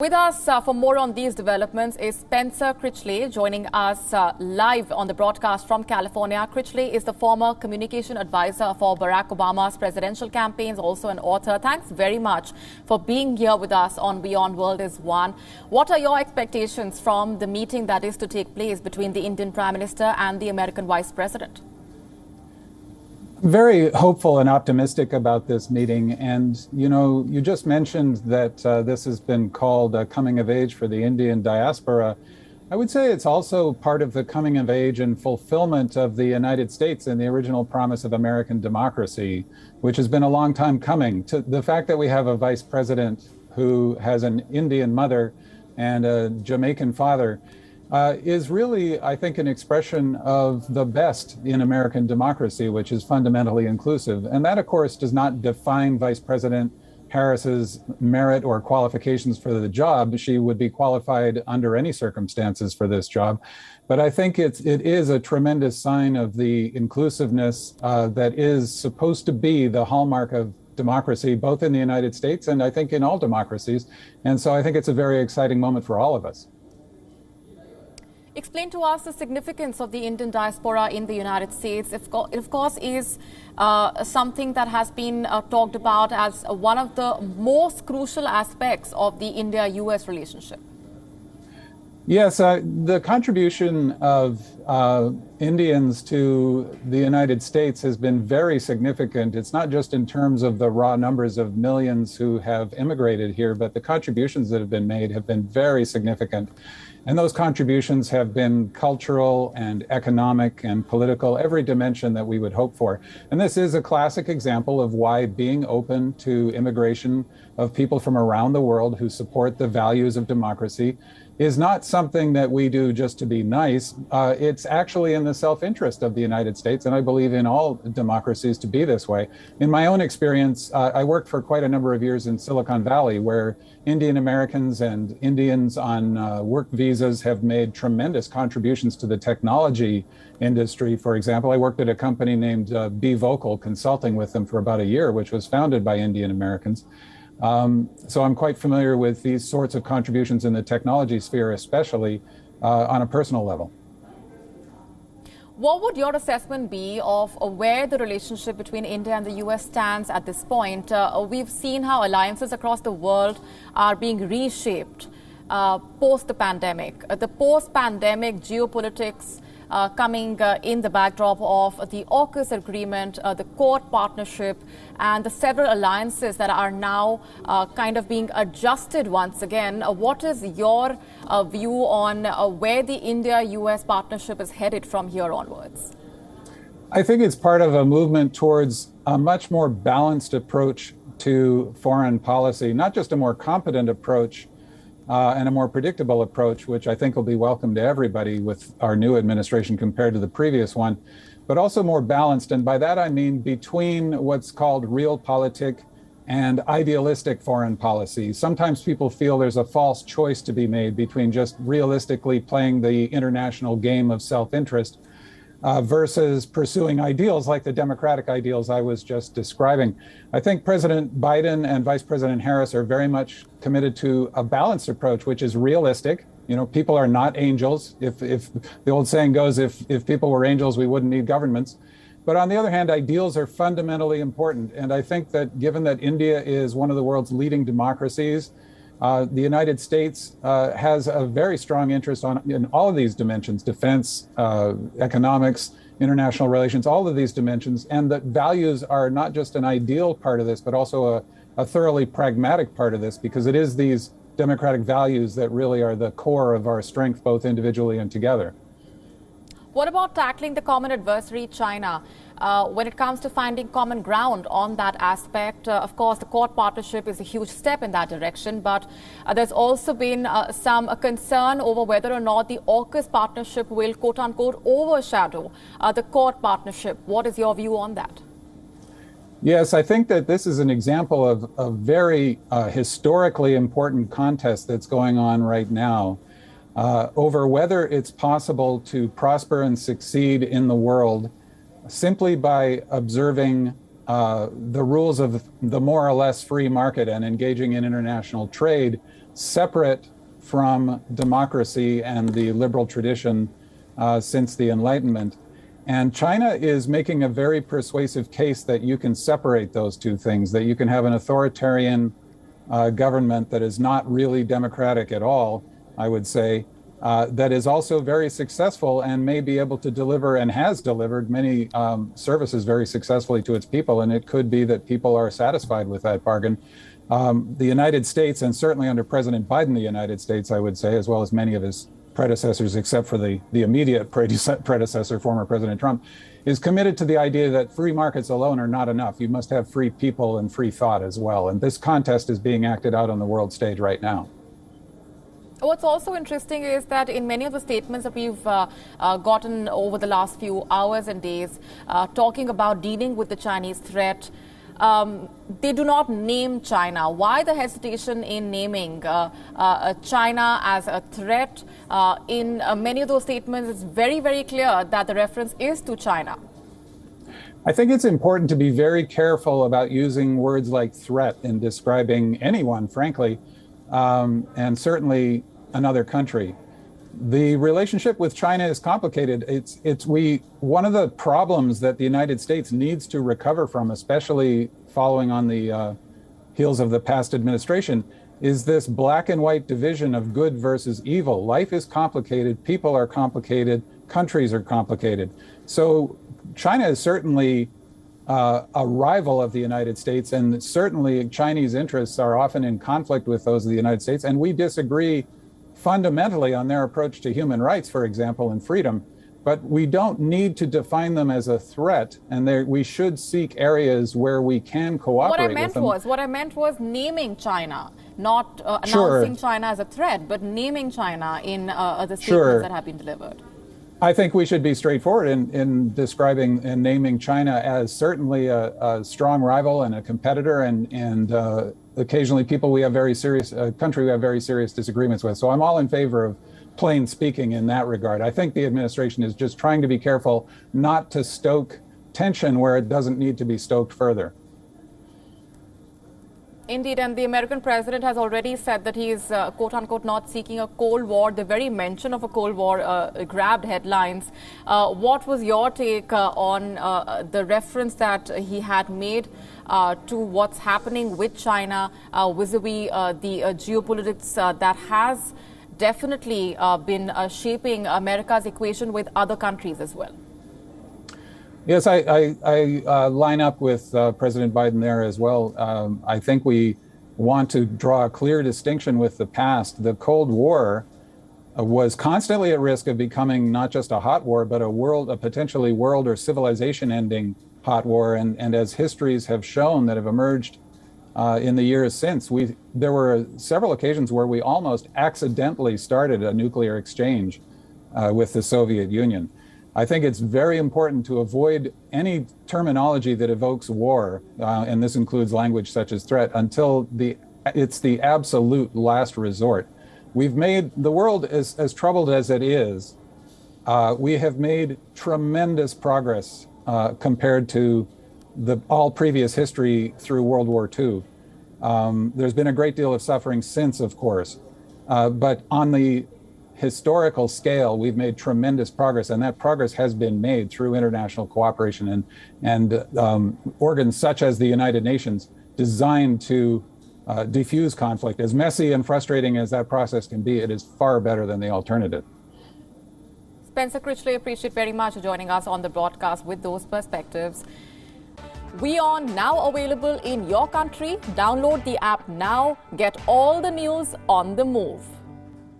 With us for more on these developments is Spencer Critchley, joining us live on the broadcast from California. Critchley is the former communication advisor for Barack Obama's presidential campaigns, also an author. Thanks very much for being here with us on Beyond World is One. What are your expectations from the meeting that is to take place between the Indian Prime Minister and the American Vice President? Very hopeful and optimistic about this meeting. And, you just mentioned that this has been called a coming of age for the Indian diaspora. I would say it's also part of the coming of age and fulfillment of the United States and the original promise of American democracy, which has been a long time coming. To the fact that we have a vice president who has an Indian mother and a Jamaican father is really, I think, an expression of the best in American democracy, which is fundamentally inclusive. And that, of course, does not define Vice President Harris's merit or qualifications for the job. She would be qualified under any circumstances for this job. But I think it is a tremendous sign of the inclusiveness that is supposed to be the hallmark of democracy, both in the United States and I think in all democracies. And so I think it's a very exciting moment for all of us. Explain to us the significance of the Indian diaspora in the United States. It, of course, is something that has been talked about as one of the most crucial aspects of the India-US relationship. Yes, the contribution of Indians to the United States has been very significant. It's not just in terms of the raw numbers of millions who have immigrated here, but the contributions that have been made have been very significant. And those contributions have been cultural and economic and political, every dimension that we would hope for. And this is a classic example of why being open to immigration of people from around the world who support the values of democracy is not something that we do just to be nice. It's actually in the self-interest of the United States, and I believe in all democracies to be this way. In my own experience, I worked for quite a number of years in Silicon Valley, where Indian Americans and Indians on work visas have made tremendous contributions to the technology industry. For example, I worked at a company named Be Vocal, consulting with them for about a year, which was founded by Indian Americans. So I'm quite familiar with these sorts of contributions in the technology sphere, especially on a personal level. What would your assessment be of where the relationship between India and the US stands at this point? We've seen how alliances across the world are being reshaped post the pandemic. The post-pandemic geopolitics coming in the backdrop of the AUKUS agreement, the Quad partnership, and the several alliances that are now kind of being adjusted once again. What is your view on where the India-US partnership is headed from here onwards? I think it's part of a movement towards a much more balanced approach to foreign policy, not just a more competent approach, and a more predictable approach, which I think will be welcome to everybody with our new administration compared to the previous one, but also more balanced. And by that, I mean between what's called realpolitik and idealistic foreign policy. Sometimes people feel there's a false choice to be made between just realistically playing the international game of self-interest versus pursuing ideals like the democratic ideals I was just describing. I think President Biden and Vice President Harris are very much committed to a balanced approach, which is realistic. People are not angels. If the old saying goes, if people were angels, we wouldn't need governments. But on the other hand, ideals are fundamentally important. And I think that given that India is one of the world's leading democracies, the United States has a very strong interest in all of these dimensions: defense, economics, international relations, all of these dimensions, and that values are not just an ideal part of this, but also a thoroughly pragmatic part of this, because it is these democratic values that really are the core of our strength, both individually and together. What about tackling the common adversary, China? When it comes to finding common ground on that aspect, of course, the Quad partnership is a huge step in that direction, but there's also been some concern over whether or not the AUKUS partnership will, quote-unquote, overshadow the Quad partnership. What is your view on that? Yes, I think that this is an example of a very historically important contest that's going on right now over whether it's possible to prosper and succeed in the world simply by observing the rules of the more or less free market and engaging in international trade separate from democracy and the liberal tradition since the Enlightenment. And China is making a very persuasive case that you can separate those two things, that you can have an authoritarian government that is not really democratic at all, I would say, that is also very successful and may be able to deliver and has delivered many services very successfully to its people. And it could be that people are satisfied with that bargain. The United States, and certainly under President Biden, the United States, I would say, as well as many of his predecessors, except for the immediate predecessor, former President Trump, is committed to the idea that free markets alone are not enough. You must have free people and free thought as well. And this contest is being acted out on the world stage right now. What's also interesting is that in many of the statements that we've gotten over the last few hours and days, talking about dealing with the Chinese threat, they do not name China. Why the hesitation in naming China as a threat? In many of those statements, it's very, very clear that the reference is to China. I think it's important to be very careful about using words like threat in describing anyone, frankly, and certainly another country. The relationship with China is complicated. One of the problems that the United States needs to recover from, especially following on the heels of the past administration, is this black and white division of good versus evil. Life is complicated, people are complicated, countries are complicated. So China is certainly a rival of the United States, and certainly Chinese interests are often in conflict with those of the United States, and we disagree fundamentally on their approach to human rights, for example, and freedom. But we don't need to define them as a threat, and we should seek areas where we can cooperate with them. What I meant was naming China, not announcing China as a threat, but naming China in the statements that have been delivered. I think we should be straightforward in describing and naming China as certainly a strong rival and a competitor, and occasionally people we have very serious, country we have very serious disagreements with. So I'm all in favor of plain speaking in that regard. I think the administration is just trying to be careful not to stoke tension where it doesn't need to be stoked further. Indeed, and the American president has already said that he is, quote unquote, not seeking a Cold War. The very mention of a Cold War grabbed headlines. What was your take on the reference that he had made to what's happening with China vis-a-vis the geopolitics that has definitely been shaping America's equation with other countries as well? Yes, I line up with President Biden there as well. I think we want to draw a clear distinction with the past. The Cold War was constantly at risk of becoming not just a hot war, but a potentially world or civilization-ending hot war. And as histories have shown that have emerged in the years since, there were several occasions where we almost accidentally started a nuclear exchange with the Soviet Union. I think it's very important to avoid any terminology that evokes war, and this includes language such as threat, until it's the absolute last resort. We've made the world as troubled as it is. We have made tremendous progress compared to all previous history through World War II. There's been a great deal of suffering since, of course, but on the historical scale, we've made tremendous progress, and that progress has been made through international cooperation and organs such as the United Nations designed to defuse conflict. As messy and frustrating as that process can be, it is far better than the alternative. Spencer Critchley, appreciate very much for joining us on the broadcast with those perspectives. WION now available in your country. Download the app now. Get all the news on the move.